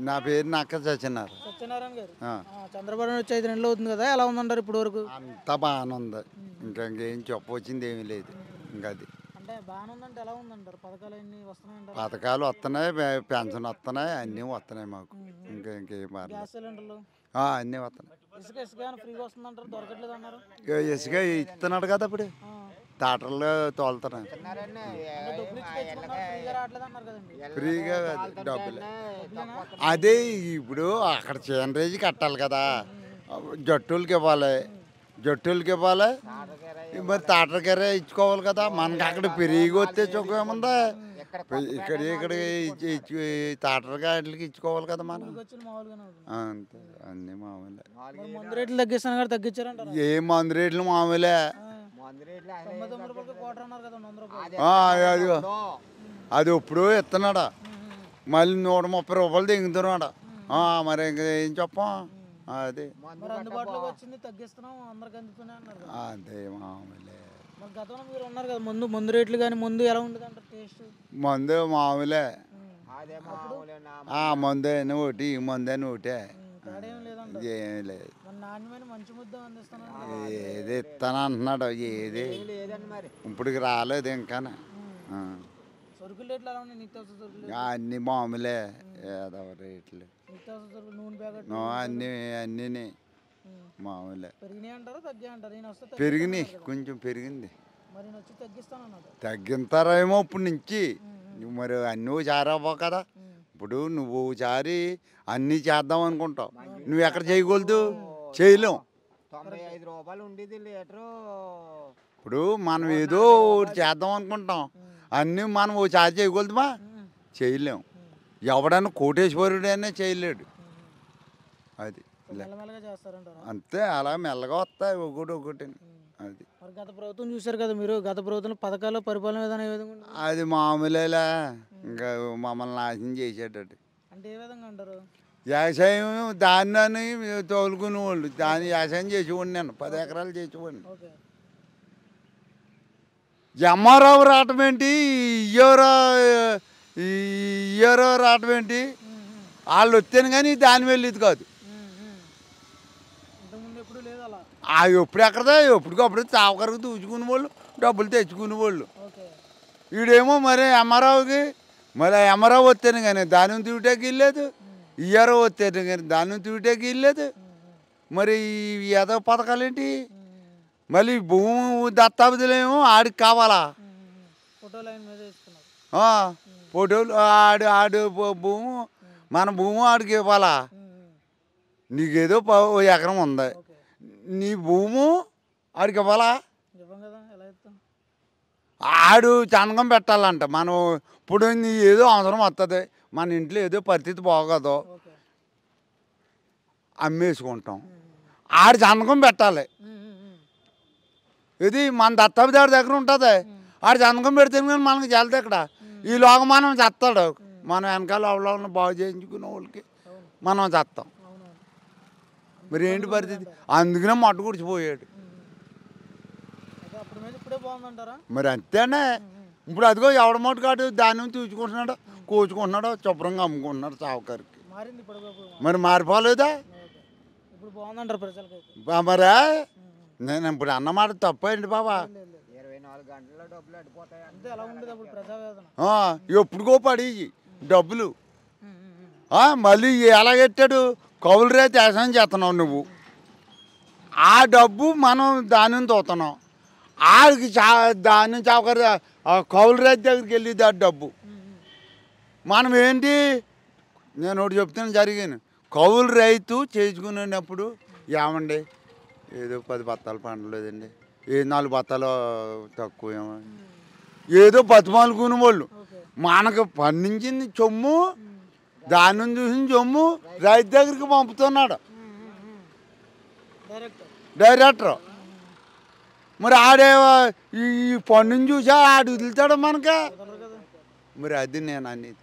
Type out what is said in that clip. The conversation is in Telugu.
నా పేరు నక్క సత్యనారాయణ. సత్యనారాయణ గారు ఆ, చంద్రబాబు నాయుడు వచ్చి 5 నెలలు అవుతుంది కదా, ఎలా ఉందంటారు ఇప్పుడు వరకు? అంతా బాగానే ఉంది. ఇంకేం చెప్పొచ్చింది ఏమీ లేదు. ఇంకా అది అంటే బాగానే ఉందంటే ఎలా ఉందంటారు? పథకాలు అన్ని వస్తున్నాయంటారు? పథకాలు వస్తున్నాయి, పెన్షన్ వస్తున్నాయి, అన్నీ వస్తున్నాయి మాకు. ఇంకేం మారలేదు. గ్యాస్ సిలిండర్లు, అన్నీ వస్తున్నాయి. ఇసుక ఏమైనా ఫ్రీగా వస్తుందంటారు? దొరకట్లేదు అన్నారు. ఇసుక ఇస్తున్నాడు కదా ఇప్పుడు టాటర్లు తోలుతున్నాయి. అంటే డబ్బులు ఇచ్చి తెచ్చుకున్నారు, ఫ్రీగా రావట్లేదు అన్నారు కదండి. ఫ్రీగా డబ్బులు అదే ఇప్పుడు అక్కడ చైనరేజీ కట్టాలి కదా, జట్టులకి ఇవ్వాలి, మరి తాటరకరే ఇచ్చుకోవాలి కదా. మనకి అక్కడ పెరిగి వస్తే చుక్కేముందా, ఇక్కడ తాటరకాయలకి ఇచ్చుకోవాలి కదా మనం. వచ్చిన మామూలుగానే అవుతుంది. అంతే, అన్నీ మామూలే. మరి మందు రేట్లు తగ్గిస్తాను కదా, తగ్గించారంటారు? ఏ మందు రేట్లు మామూలే. 99 రూపాయలకి క్వార్టర్ అన్నారు కదా, 100 రూపాయలు. అది ఎప్పుడో ఇస్తున్నాడా, మళ్ళీ 130 రూపాయలు దిగుతున్నాడా. మరి ఇంకా ఏం చెప్పం. అది మరి అందుబాటులోకి వచ్చింది, తగ్గిస్తున్నాం, అందరికి అందుతున్నాయి అన్నారు కదా. అదే మామూలే. మరి గతంలో మీరు ఉన్నారు కదా, ముందు రేట్లు కానీ ముందు ఎలా ఉండదు అంటారు టేస్ట్? మందు మామూలే. మందు అని ఒకటి, ఈ మందు అని ఒకటే, తేడా ఏం లేదంటారు? ఏం లేదు. మరి నాణ్యమైన మంచి ముద్ద అందిస్తున్నాను. ఏది ఇస్తాను అంటున్నాడు, ఏది ఇప్పటికి రాలేదు ఇంకా. సరుకులు రేట్లు ఎలా ఉన్నాయి? నిత్యావసర సరుకులు అన్నీ మామూలే, ఏదో రేట్లు, నిత్యావసర సరుకులు, నూనె ప్యాకెట్ అన్నీ మామూలే. పెరిగినాయి అంటారా, తగ్గాయి అంటారు? నేను వస్తే పెరిగినాయి, కొంచెం పెరిగింది. మరి నేను వచ్చి తగ్గిస్తానన్నాడు. తగ్గింతారేమో ఇప్పుడు నుంచి. మరి అన్నీ ఒకసారి అవ్వవు కదా. ఇప్పుడు నువ్వు ఒకసారి అన్నీ చేద్దాం అనుకుంటావు, నువ్వు ఎక్కడ చేయగలదు, చేయలేం. 95 రూపాయలు ఉండేది లీటరు. ఇప్పుడు మనం ఏదో ఒకటి చేద్దాం అనుకుంటాం, అన్నీ మనం ఒకసారి చేయగలుగుతామా, చేయలేం. ఎవడన్నా కోటేశ్వరుడైనా చేయలేడు. అది మెల్లమెల్లగా చేస్తారంటారా? అంతే, అలా మెల్లగా వస్తాయి ఒకటి. అది మరి గత ప్రభుత్వం చూశారు కదా మీరు, గత ప్రభుత్వంలో పథకాలు, పరిపాలన విధానం ఏ విధంగా ఉంది? అది మామూలేలా, ఇంకా మమ్మల్ని నాశనం చేసేటట్టు. అంటే ఏ విధంగా అంటారు? వ్యవసాయం దాన్ని తోలుకునే వాళ్ళు, దాన్ని వ్యవసాయం చేసేవాడిని, నేను 10 ఎకరాలు చేసేవాడిని. ఓకే. జమ్మారావు రావటం ఏంటి, ఇయ్యరో రావటం ఏంటి, వాళ్ళు వచ్చాను కానీ దాని వెళ్ళేది కాదు. ఇంతకుముందు ఎప్పుడు లేదు అలా. ఎప్పుడు ఎక్కడదా, ఎప్పటికప్పుడు చావకరకు తూచుకునే వాళ్ళు, డబ్బులు తెచ్చుకునే వాళ్ళు. ఓకే. వీడేమో మరి అమ్మారావుకి, మరి అమ్మారావు వస్తేనే కానీ దాని తీయటానికి వెళ్ళలేదు, ఇయ్యారో వస్తేనే కానీ దాని తీయటానికి వెళ్ళలేదు. మరి ఏదో పథకాలు ఏంటి, మళ్ళీ భూమి దత్తాపతులేమో ఆడికి కావాలా, ఫోటో లైన్ మీద వేసుకున్నారు. ఫోటోలు ఆడు భూము, మన భూమి ఆడికి ఇవ్వాలా. నీకేదో 1 ఎకరం ఉంది, నీ భూము ఆడికి ఇవ్వాలా. ఇవ్వం కదా, ఎలా ఇస్తాం? ఆడు చందకం పెట్టాలంట. మనం ఇప్పుడు నీ ఏదో అవసరం వస్తుంది, మన ఇంట్లో ఏదో పరిస్థితి బాగోదు, ఓకే. అమ్మేసుకుంటాం, ఆడు చందకం పెట్టాలి. ఇది మన దత్తాపదారి దగ్గర ఉంటుంది, ఆడు చందకం పెడితే కానీ మనకి వెళ్తే ఇక్కడ ఈ లోకం మనం చేస్తాడు. మనం వెనకాల అవలవలను బాగు చేయించుకునే వాళ్ళకి మనం చేస్తాం. మరి ఏంటి పరిస్థితి, అందుకనే మట్టు కూర్చిపోయాడు. అయితే అప్పుడు మీద ఇప్పుడే బాగుందంటారా? మరి అంతేనే. ఇప్పుడు అదిగో ఎవడ మట్టు కాడు ధాన్యం తీసుకుంటున్నాడు, కోచుకుంటున్నాడు, శుభ్రంగా అమ్ముకుంటున్నాడు చావుకారికి. మారింది ఇప్పుడు. మరి మారిపోలేదా? ఇప్పుడు బాగుందంటారు ప్రజలకైతే? మరే నేను ఇప్పుడు అన్నమాట తప్పండి బాబా. 24 గంటల్లో డబ్బులు అడిపోతాయి. అంతే, ఎలా ఉండేది అప్పుడు ప్రజావేదన? ఎప్పుడుకో పడి డబ్బులు మళ్ళీ ఎలాగెట్టాడు, కౌలు రైతు వ్యవసాయం చేస్తున్నావు నువ్వు, ఆ డబ్బు మనం ధాన్యం తోతున్నాం, ఆడికి ధాన్యం చావకరి కౌలు రైతు దగ్గరికి వెళ్ళింది ఆ డబ్బు. మనం ఏంటి, నేను ఒకటి చెప్తాను జరిగాను, కౌలు రైతు చేసుకునేటప్పుడు ఏమండి ఏదో 10 బత్తాలు పండలేదండి, 4 బత్తాలు తక్కువ, ఏదో బతిమాలుకునే వాళ్ళు. మనకు పండించింది చొమ్ము, ధాన్యం చూసిన చొమ్ము రైతు దగ్గరికి పంపుతున్నాడు డైరెక్టర్. మరి ఆడే ఈ పండుని చూసా ఆడు వదులుతాడు మనక. మరి అది నేను అనేది.